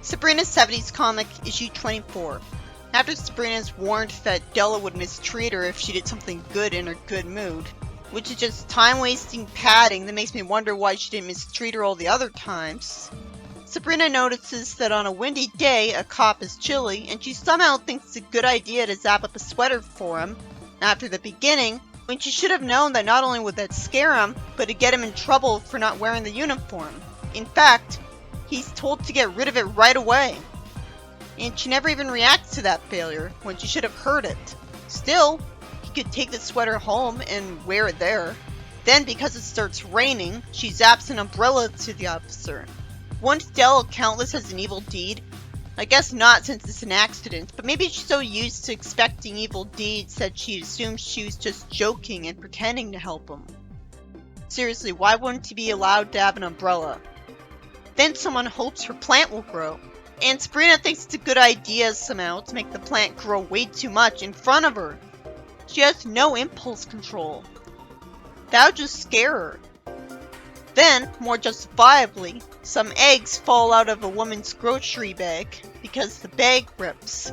Sabrina's 70s comic, issue 24. After Sabrina is warned that Della would mistreat her if she did something good in her good mood, which is just time-wasting padding that makes me wonder why she didn't mistreat her all the other times, Sabrina notices that on a windy day, a cop is chilly, and she somehow thinks it's a good idea to zap up a sweater for him after the beginning, when she should have known that not only would that scare him, but it'd get him in trouble for not wearing the uniform. In fact, he's told to get rid of it right away. And she never even reacts to that failure, when she should have heard it. Still, he could take the sweater home and wear it there. Then, because it starts raining, she zaps an umbrella to the officer. Won't Della count this as an evil deed? I guess not, since it's an accident, but maybe she's so used to expecting evil deeds that she assumes she was just joking and pretending to help him. Seriously, why wouldn't he be allowed to have an umbrella? Then someone hopes her plant will grow, and Sabrina thinks it's a good idea somehow to make the plant grow way too much in front of her. She has no impulse control. That would just scare her. Then, more justifiably, some eggs fall out of a woman's grocery bag because the bag rips.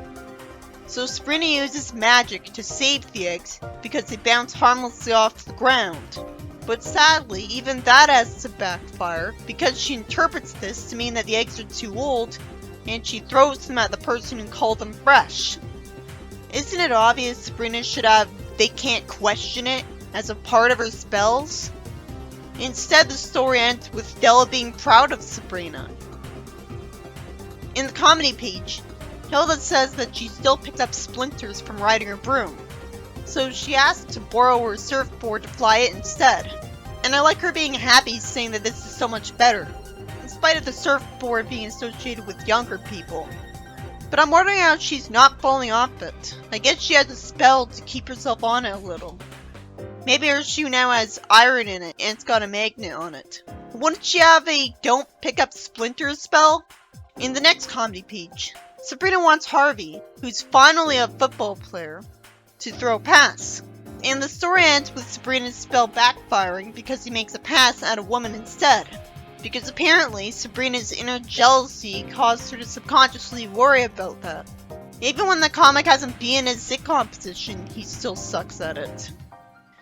So Sabrina uses magic to save the eggs because they bounce harmlessly off the ground. But sadly, even that has to backfire because she interprets this to mean that the eggs are too old, and she throws them at the person who called them fresh. Isn't it obvious Sabrina should have "they can't question it" as a part of her spells? Instead, the story ends with Della being proud of Sabrina. In the comedy page, Hilda says that she still picked up splinters from riding her broom, so she asked to borrow her surfboard to fly it instead. And I like her being happy, saying that this is so much better, in spite of the surfboard being associated with younger people. But I'm wondering how she's not falling off it. I guess she has a spell to keep herself on it a little. Maybe her shoe now has iron in it and it's got a magnet on it. Wouldn't she have a "don't pick up splinters" spell? In the next comedy page, Sabrina wants Harvey, who's finally a football player, to throw a pass. And the story ends with Sabrina's spell backfiring because he makes a pass at a woman instead. Because apparently, Sabrina's inner jealousy caused her to subconsciously worry about that. Even when the comic has him be in his sitcom position, he still sucks at it.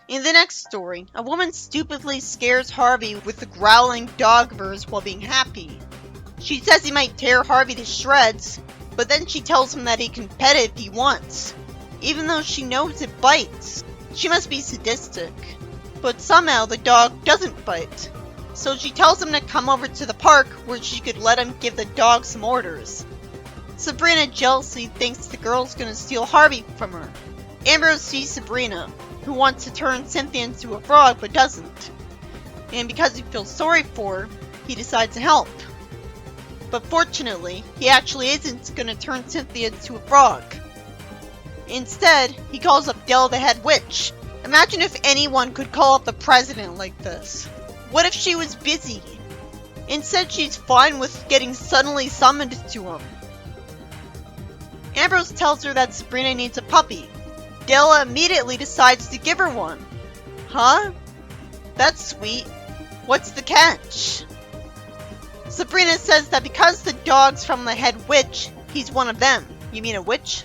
In the next story, a woman stupidly scares Harvey with the growling dog of hers while being happy. She says he might tear Harvey to shreds, but then she tells him that he can pet it if he wants, even though she knows it bites. She must be sadistic. But somehow the dog doesn't bite, so she tells him to come over to the park where she could let him give the dog some orders. Sabrina jealously thinks the girl's gonna steal Harvey from her. Ambrose sees Sabrina, who wants to turn Cynthia into a frog but doesn't. And because he feels sorry for her, he decides to help. But fortunately, he actually isn't going to turn Cynthia into a frog. Instead, he calls up Della the head witch. Imagine if anyone could call up the president like this. What if she was busy? Instead, she's fine with getting suddenly summoned to him. Ambrose tells her that Sabrina needs a puppy. Della immediately decides to give her one. Huh? That's sweet. What's the catch? Sabrina says that because the dog's from the head witch, he's one of them. You mean a witch?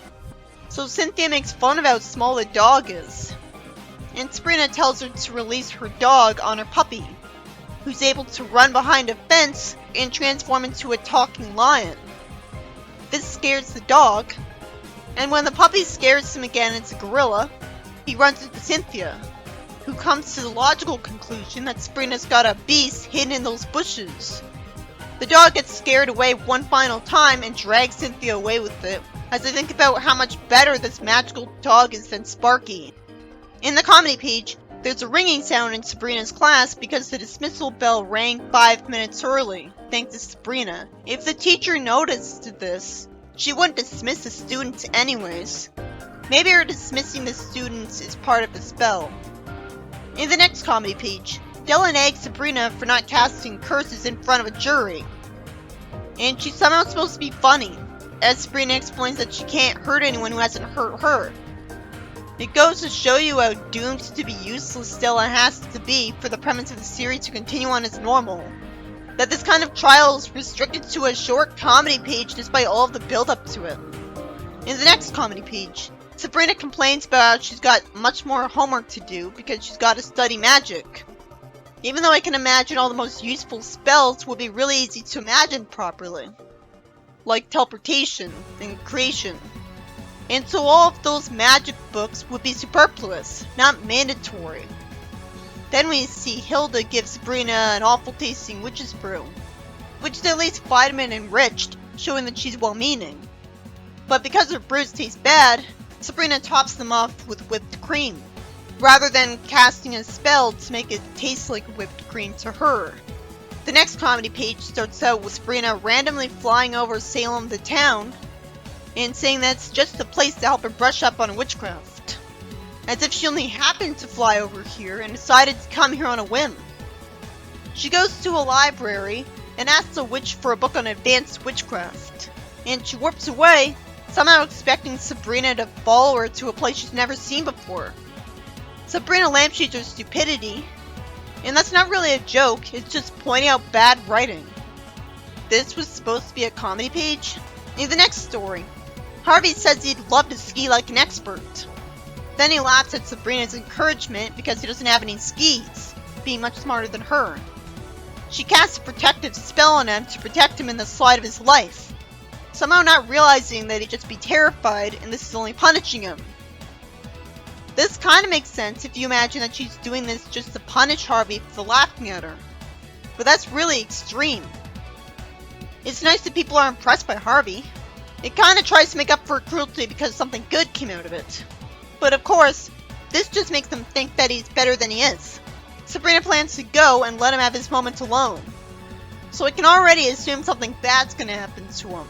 So Cynthia makes fun of how small the dog is. And Sabrina tells her to release her dog on her puppy, who's able to run behind a fence and transform into a talking lion. This scares the dog, and when the puppy scares him again it's a gorilla, he runs into Cynthia, who comes to the logical conclusion that Sabrina's got a beast hidden in those bushes. The dog gets scared away one final time and drags Cynthia away with it, as I think about how much better this magical dog is than Sparky. In the comedy page, there's a ringing sound in Sabrina's class because the dismissal bell rang 5 minutes early, thanks to Sabrina. If the teacher noticed this, she wouldn't dismiss the students anyways. Maybe her dismissing the students is part of the spell. In the next comedy page, Della nags Sabrina for not casting curses in front of a jury. And she's somehow supposed to be funny, as Sabrina explains that she can't hurt anyone who hasn't hurt her. It goes to show you how doomed to be useless Della has to be for the premise of the series to continue on as normal. that this kind of trial is restricted to a short comedy page despite all of the build-up to it. In the next comedy page, Sabrina complains about how she's got much more homework to do because she's got to study magic. Even though I can imagine all the most useful spells would be really easy to imagine properly, like teleportation and creation. And so all of those magic books would be superfluous, not mandatory. Then we see Hilda give Sabrina an awful tasting witch's brew, which is at least vitamin enriched, showing that she's well-meaning. But because her brews taste bad, Sabrina tops them off with whipped cream, rather than casting a spell to make it taste like whipped cream to her. The next comedy page starts out with Sabrina randomly flying over Salem the town and saying that's just a place to help her brush up on witchcraft, as if she only happened to fly over here and decided to come here on a whim. She goes to a library and asks a witch for a book on advanced witchcraft, and she warps away, somehow expecting Sabrina to follow her to a place she's never seen before. Sabrina lampshades her stupidity, and that's not really a joke, it's just pointing out bad writing. This was supposed to be a comedy page? In the next story, Harvey says he'd love to ski like an expert. Then he laughs at Sabrina's encouragement because he doesn't have any skis, being much smarter than her. She casts a protective spell on him to protect him in the slide of his life, somehow not realizing that he'd just be terrified and this is only punishing him. This kinda makes sense if you imagine that she's doing this just to punish Harvey for laughing at her, but that's really extreme. It's nice that people are impressed by Harvey. It kinda tries to make up for cruelty because something good came out of it. But of course, this just makes them think that he's better than he is. Sabrina plans to go and let him have his moment alone, so I can already assume something bad's gonna happen to him.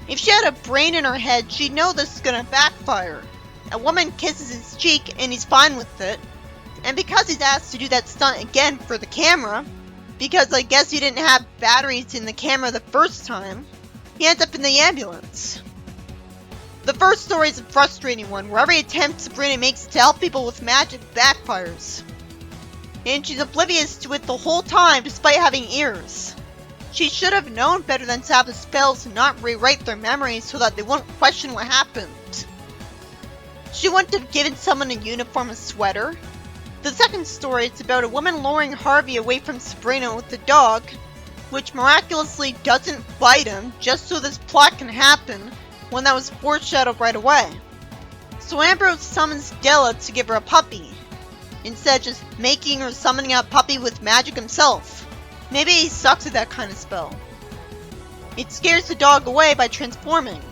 If she had a brain in her head, she'd know this is gonna backfire. A woman kisses his cheek and he's fine with it, and because he's asked to do that stunt again for the camera, because I guess he didn't have batteries in the camera the first time, he ends up in the ambulance. The first story is a frustrating one, where every attempt Sabrina makes to help people with magic backfires. And she's oblivious to it the whole time despite having ears. She should have known better than to have the spells not rewrite their memories so that they won't question what happened. She wouldn't have given someone a uniform a sweater. The second story is about a woman luring Harvey away from Sabrina with the dog, which miraculously doesn't bite him just so this plot can happen when that was foreshadowed right away. So Ambrose summons Della to give her a puppy, instead of just making or summoning a puppy with magic himself. Maybe he sucks at that kind of spell. It scares the dog away by transforming.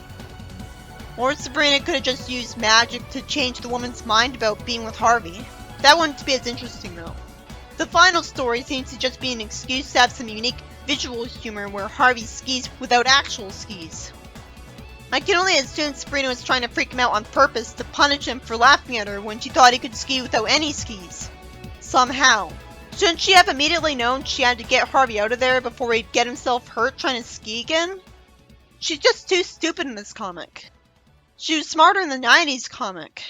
Or Sabrina could have just used magic to change the woman's mind about being with Harvey. That wouldn't be as interesting though. The final story seems to just be an excuse to have some unique visual humor where Harvey skis without actual skis. I can only assume Sabrina was trying to freak him out on purpose to punish him for laughing at her when she thought he could ski without any skis. Somehow. Shouldn't she have immediately known she had to get Harvey out of there before he'd get himself hurt trying to ski again? She's just too stupid in this comic. She was smarter in the 90s comic.